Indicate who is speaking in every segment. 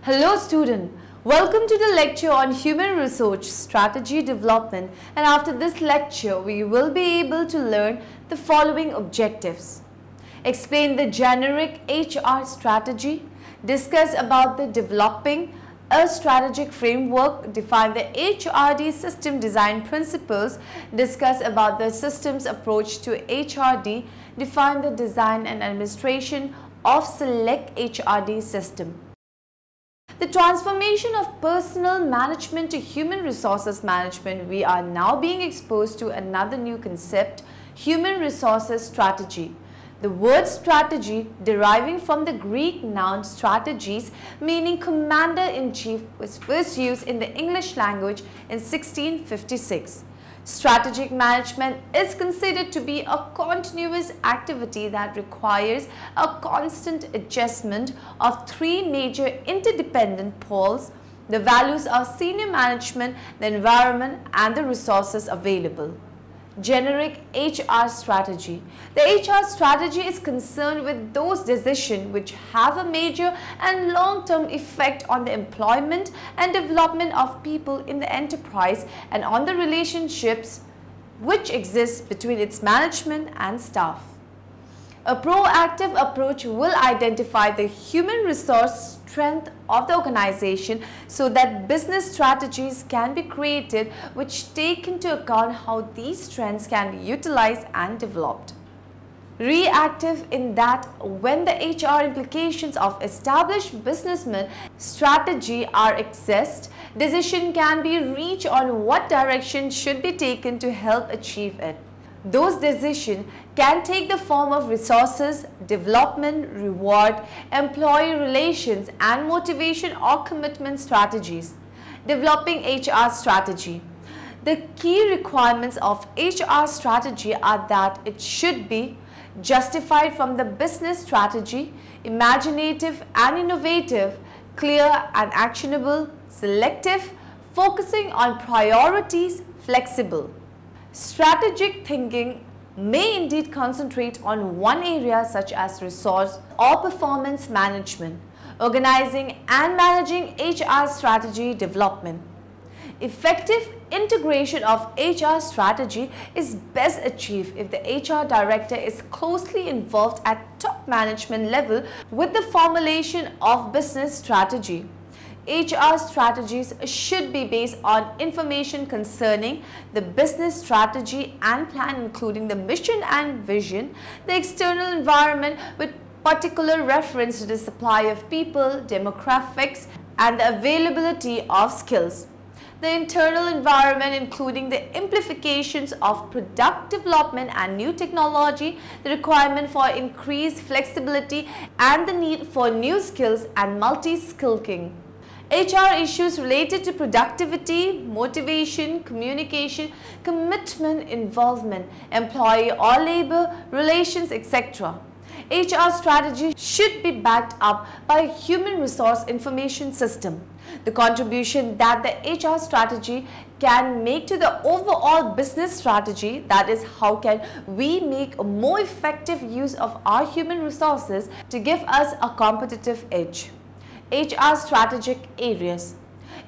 Speaker 1: Hello student, welcome to the lecture on human resource strategy development, and after this lecture we will be able to learn the following objectives. Explain the generic HR strategy, discuss about the developing a strategic framework, define the HRD system design principles, discuss about the systems approach to HRD, define the design and administration of select HRD system. The transformation of personnel management to human resources management, we are now being exposed to another new concept, human resources strategy. The word strategy deriving from the Greek noun strategies meaning commander-in-chief was first used in the English language in 1656. Strategic management is considered to be a continuous activity that requires a constant adjustment of three major interdependent poles: the values of senior management, the environment, and the resources available. Generic HR strategy. The HR strategy is concerned with those decisions which have a major and long-term effect on the employment and development of people in the enterprise and on the relationships which exist between its management and staff. A proactive approach will identify the human resource strength of the organization so that business strategies can be created which take into account how these strengths can be utilized and developed. Reactive in that when the HR implications of established businessman strategy are assessed, decision can be reached on what direction should be taken to help achieve it. Those decisions can take the form of resources, development, reward, employee relations, and motivation or commitment strategies. Developing HR strategy. The key requirements of HR strategy are that it should be justified from the business strategy, imaginative and innovative, clear and actionable, selective, focusing on priorities, flexible. Strategic thinking may indeed concentrate on one area such as resource or performance management, organizing and managing HR strategy development. Effective integration of HR strategy is best achieved if the HR director is closely involved at top management level with the formulation of business strategy. HR strategies should be based on information concerning the business strategy and plan, including the mission and vision, the external environment with particular reference to the supply of people, demographics, and the availability of skills. The internal environment, including the implications of product development and new technology, the requirement for increased flexibility, and the need for new skills and multi-skilling. HR issues related to productivity, motivation, communication, commitment, involvement, employee or labor relations, etc. HR strategy should be backed up by a human resource information system. The contribution that the HR strategy can make to the overall business strategy, that is, how can we make a more effective use of our human resources to give us a competitive edge. HR strategic areas.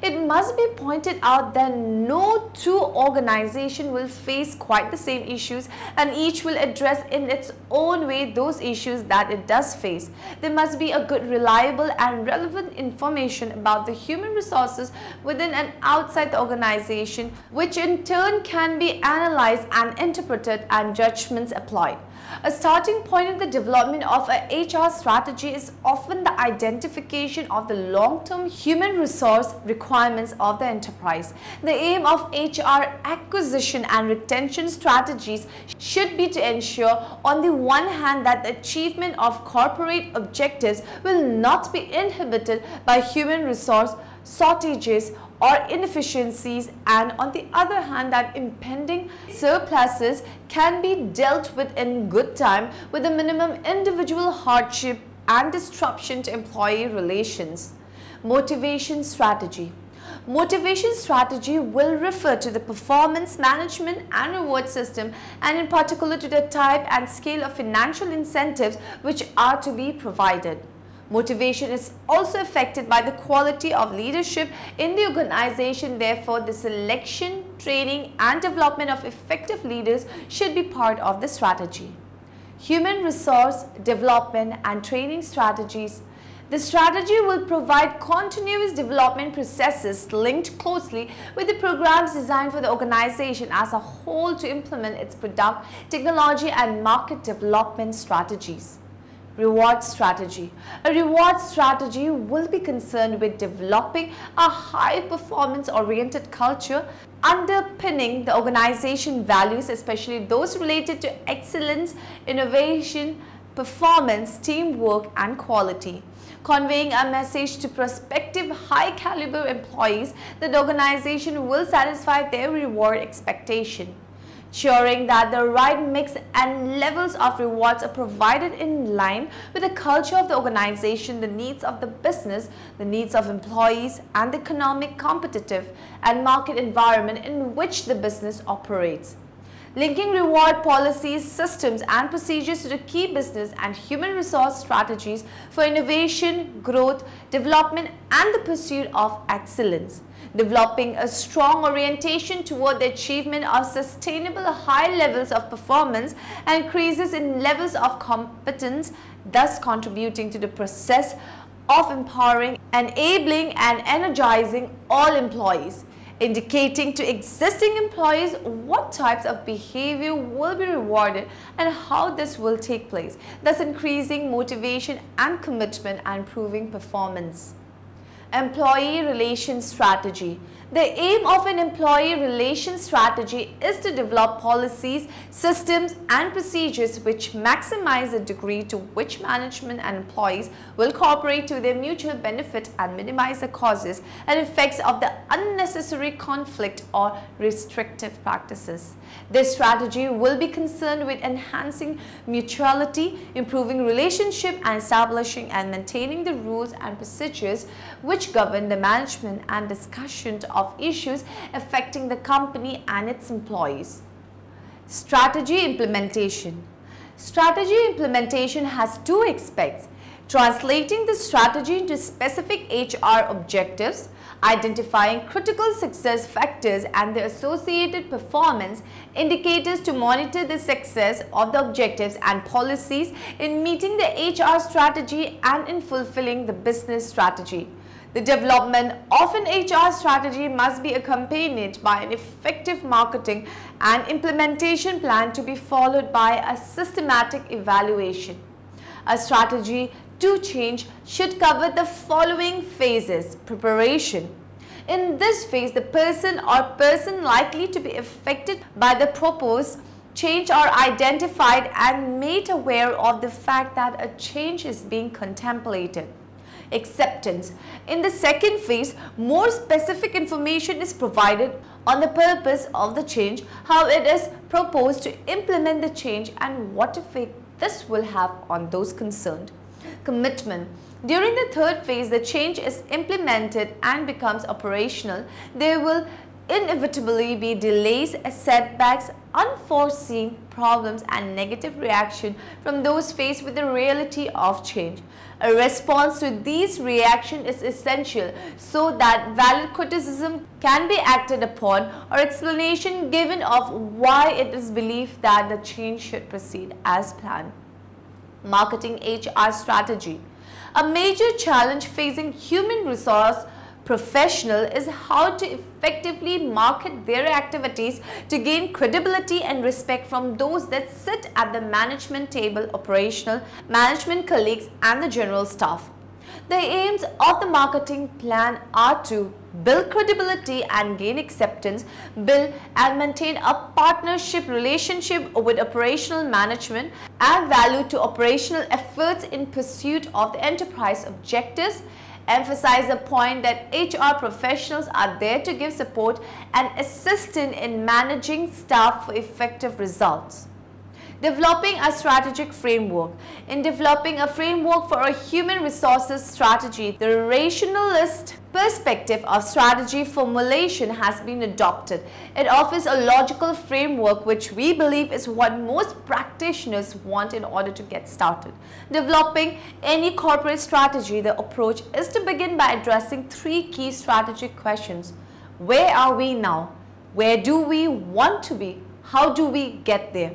Speaker 1: It must be pointed out that no two organizations will face quite the same issues, and each will address in its own way those issues that it does face. There must be a good, reliable and relevant information about the human resources within and outside the organization, which in turn can be analyzed and interpreted and judgments applied. A starting point in the development of a HR strategy is often the identification of the long-term human resource requirements of the enterprise. The aim of HR acquisition and retention strategies should be to ensure, on the one hand, that the achievement of corporate objectives will not be inhibited by human resource shortages or inefficiencies, and on the other hand that impending surpluses can be dealt with in good time with a minimum individual hardship and disruption to employee relations. Motivation strategy. Motivation strategy will refer to the performance management and reward system, and in particular to the type and scale of financial incentives which are to be provided. Motivation is also affected by the quality of leadership in the organization. Therefore, the selection, training, and development of effective leaders should be part of the strategy. Human resource development and training strategies. The strategy will provide continuous development processes linked closely with the programs designed for the organization as a whole to implement its product, technology, and market development strategies. Reward strategy. A reward strategy will be concerned with developing a high-performance-oriented culture underpinning the organization values, especially those related to excellence, innovation, performance, teamwork, and quality. Conveying a message to prospective high-caliber employees that the organization will satisfy their reward expectation. Ensuring that the right mix and levels of rewards are provided in line with the culture of the organization, the needs of the business, the needs of employees, and the economic, competitive, and market environment in which the business operates. Linking reward policies, systems, and procedures to the key business and human resource strategies for innovation, growth, development, and the pursuit of excellence. Developing a strong orientation toward the achievement of sustainable high levels of performance and increases in levels of competence, thus contributing to the process of empowering, enabling, and energizing all employees. Indicating to existing employees what types of behavior will be rewarded and how this will take place, thus increasing motivation and commitment and improving performance. Employee relations strategy. The aim of an employee relations strategy is to develop policies, systems, and procedures which maximize the degree to which management and employees will cooperate to their mutual benefit and minimize the causes and effects of the unnecessary conflict or restrictive practices. This strategy will be concerned with enhancing mutuality, improving relationship, and establishing and maintaining the rules and procedures which govern the management and discussion of issues affecting the company and its employees. Strategy implementation. Strategy implementation has two aspects: translating the strategy into specific HR objectives, identifying critical success factors and the associated performance indicators to monitor the success of the objectives and policies in meeting the HR strategy and in fulfilling the business strategy. The development of an HR strategy must be accompanied by an effective marketing and implementation plan to be followed by a systematic evaluation. A strategy to change should cover the following phases. Preparation. In this phase, the person or persons likely to be affected by the proposed change are identified and made aware of the fact that a change is being contemplated. Acceptance. In the second phase, more specific information is provided on the purpose of the change, how it is proposed to implement the change, and what effect this will have on those concerned. Commitment. During the third phase, the change is implemented and becomes operational. There will inevitably be delays, setbacks, unforeseen problems, and negative reaction from those faced with the reality of change. A response to these reactions is essential so that valid criticism can be acted upon or explanation given of why it is believed that the change should proceed as planned. Marketing HR strategy. A major challenge facing human resource professional is how to effectively market their activities to gain credibility and respect from those that sit at the management table, operational, management colleagues, and the general staff. The aims of the marketing plan are to build credibility and gain acceptance, build and maintain a partnership relationship with operational management, add value to operational efforts in pursuit of the enterprise objectives, emphasize the point that HR professionals are there to give support and assist in managing staff for effective results. Developing a strategic framework. In developing a framework for a human resources strategy, the rationalist perspective of strategy formulation has been adopted. It offers a logical framework which we believe is what most practitioners want in order to get started. Developing any corporate strategy, the approach is to begin by addressing three key strategic questions. Where are we now? Where do we want to be? How do we get there?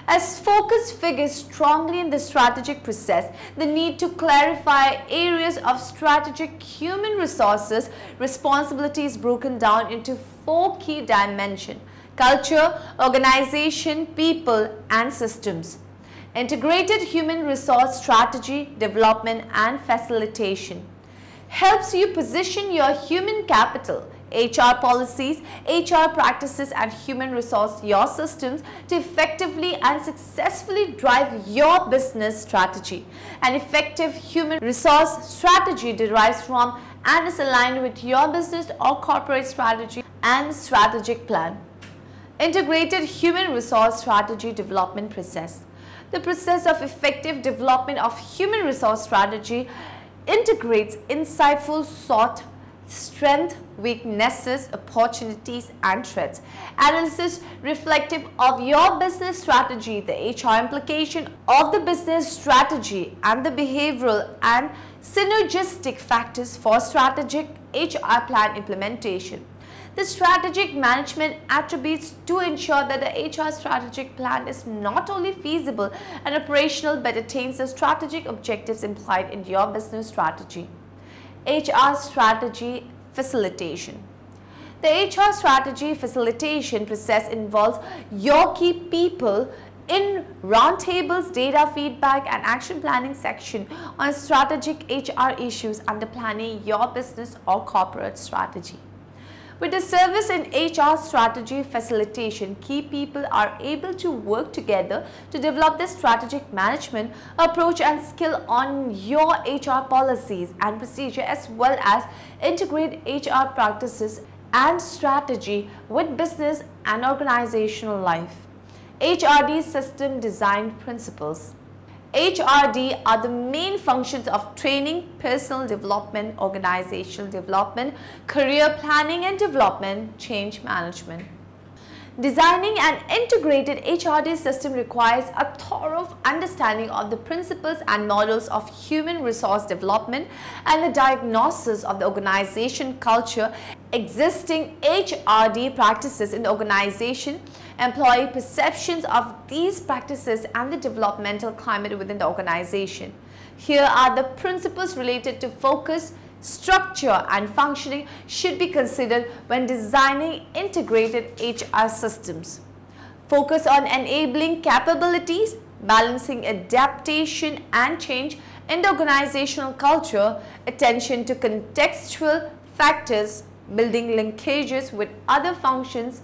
Speaker 1: As focus figures strongly in the strategic process, the need to clarify areas of strategic human resources responsibility is broken down into four key dimensions: culture, organization, people, and systems. Integrated human resource strategy, development, and facilitation helps you position your human capital, HR policies, HR practices, and human resource, your systems, to effectively and successfully drive your business strategy. An effective human resource strategy derives from and is aligned with your business or corporate strategy and strategic plan. Integrated human resource strategy development process. The process of effective development of human resource strategy integrates insightful thought, strength, weaknesses, opportunities, and threats. Analysis reflective of your business strategy, the HR implication of the business strategy, and the behavioral and synergistic factors for strategic HR plan implementation. The strategic management attributes to ensure that the HR strategic plan is not only feasible and operational but attains the strategic objectives implied in your business strategy. HR strategy facilitation. The HR strategy facilitation process involves your key people in roundtables, data feedback, and action planning section on strategic HR issues under planning your business or corporate strategy. With the service in HR strategy facilitation, key people are able to work together to develop the strategic management approach and skill on your HR policies and procedure, as well as integrate HR practices and strategy with business and organizational life. HRD system design principles. HRD are the main functions of training, personal development, organizational development, career planning and development, change management. Designing an integrated HRD system requires a thorough understanding of the principles and models of human resource development and the diagnosis of the organization culture, existing HRD practices in the organization, employee perceptions of these practices, and the developmental climate within the organization. Here are the principles related to focus, structure, and functioning should be considered when designing integrated HR systems. Focus on enabling capabilities, balancing adaptation and change in the organizational culture, attention to contextual factors, building linkages with other functions,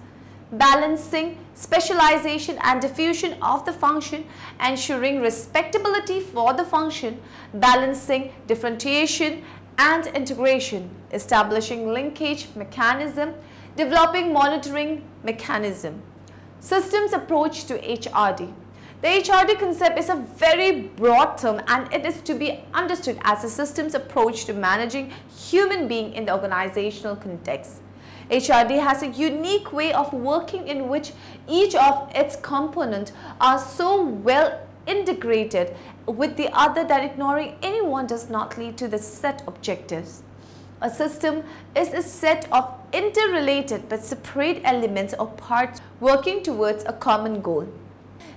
Speaker 1: balancing specialization and diffusion of the function, ensuring respectability for the function, balancing differentiation and integration, establishing linkage mechanism, developing monitoring mechanism. Systems approach to HRD. The HRD concept is a very broad term and it is to be understood as a systems approach to managing human being in the organizational context. HRD has a unique way of working in which each of its components are so well integrated with the other that ignoring any one does not lead to the set objectives. A system is a set of interrelated but separate elements or parts working towards a common goal.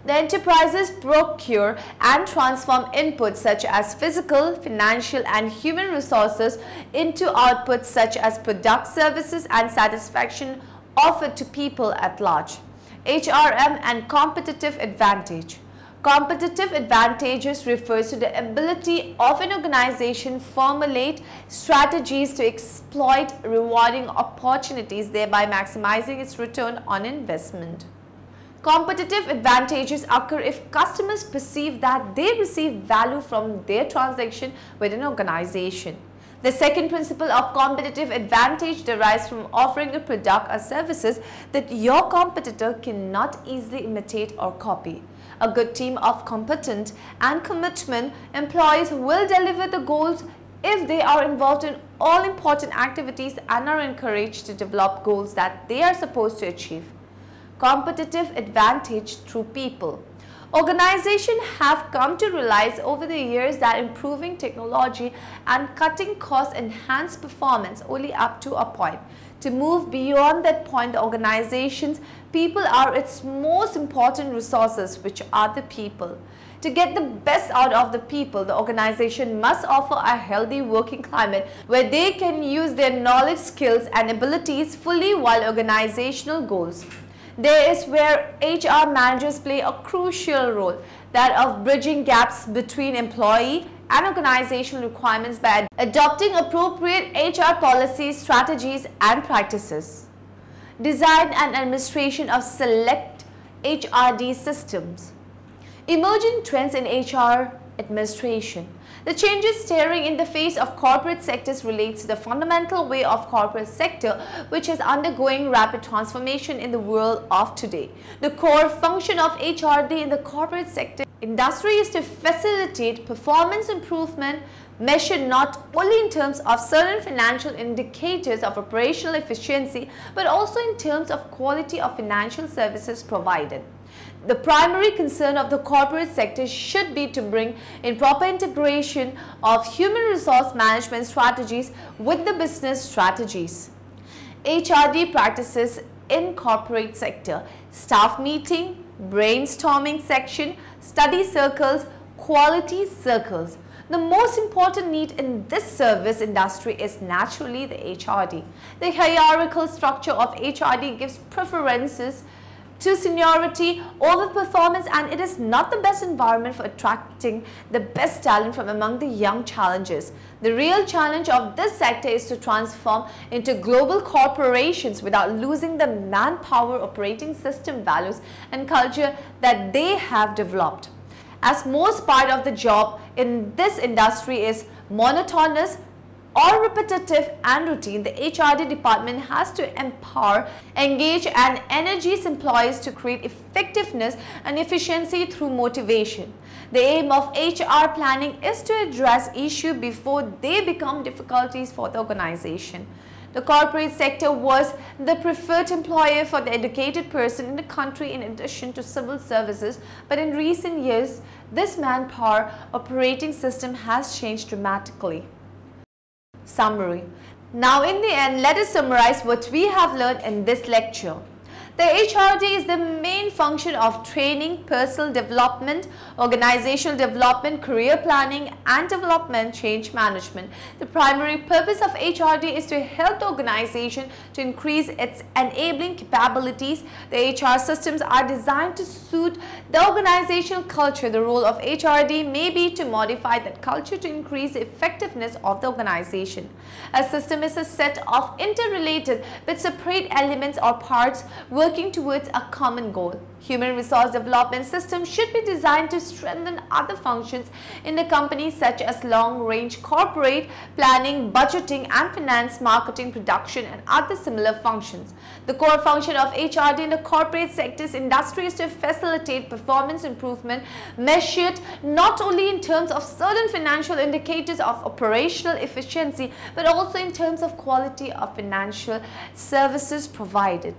Speaker 1: The enterprises procure and transform inputs such as physical, financial, and human resources into outputs such as product, services, and satisfaction offered to people at large. HRM and competitive advantage. Competitive advantages refers to the ability of an organization formulate strategies to exploit rewarding opportunities, thereby maximizing its return on investment. Competitive advantages occur if customers perceive that they receive value from their transaction with an organization. The second principle of competitive advantage derives from offering a product or services that your competitor cannot easily imitate or copy. A good team of competent and commitment employees will deliver the goals if they are involved in all important activities and are encouraged to develop goals that they are supposed to achieve. Competitive advantage through people. Organizations have come to realize over the years that improving technology and cutting costs enhance performance only up to a point. To move beyond that point, the organization's people are its most important resources, which are the people. To get the best out of the people, the organization must offer a healthy working climate where they can use their knowledge, skills, and abilities fully while organizational goals. There is where HR managers play a crucial role, that of bridging gaps between employee and organizational requirements by adopting appropriate HR policies, strategies, and practices. Design and administration of select HRD systems. Emerging trends in HR administration. The changes staring in the face of corporate sectors relates to the fundamental way of corporate sector, which is undergoing rapid transformation in the world of today. The core function of HRD in the corporate sector industry is to facilitate performance improvement measured not only in terms of certain financial indicators of operational efficiency, but also in terms of quality of financial services provided. The primary concern of the corporate sector should be to bring in proper integration of human resource management strategies with the business strategies. HRD practices in corporate sector: staff meeting, brainstorming section, study circles, quality circles. The most important need in this service industry is naturally the HRD. The hierarchical structure of HRD gives preferences to seniority over performance, and it is not the best environment for attracting the best talent from among the young challengers. The real challenge of this sector is to transform into global corporations without losing the manpower, operating system, values, and culture that they have developed. As most part of the job in this industry is monotonous or repetitive and routine, the HRD department has to empower, engage, and energize employees to create effectiveness and efficiency through motivation. The aim of HR planning is to address issues before they become difficulties for the organization. The corporate sector was the preferred employer for the educated person in the country in addition to civil services, but in recent years, this manpower operating system has changed dramatically. Summary. Now in the end, let us summarize what we have learned in this lecture. The HRD is the main function of training, personal development, organizational development, career planning, and development change management. The primary purpose of HRD is to help the organization to increase its enabling capabilities. The HR systems are designed to suit the organizational culture. The role of HRD may be to modify that culture to increase the effectiveness of the organization. A system is a set of interrelated but separate elements or parts working towards a common goal. Human resource development systems should be designed to strengthen other functions in the company such as long-range corporate planning, budgeting and finance, marketing, production and other similar functions. The core function of HRD in the corporate sector's industry is to facilitate performance improvement measured not only in terms of certain financial indicators of operational efficiency but also in terms of quality of financial services provided.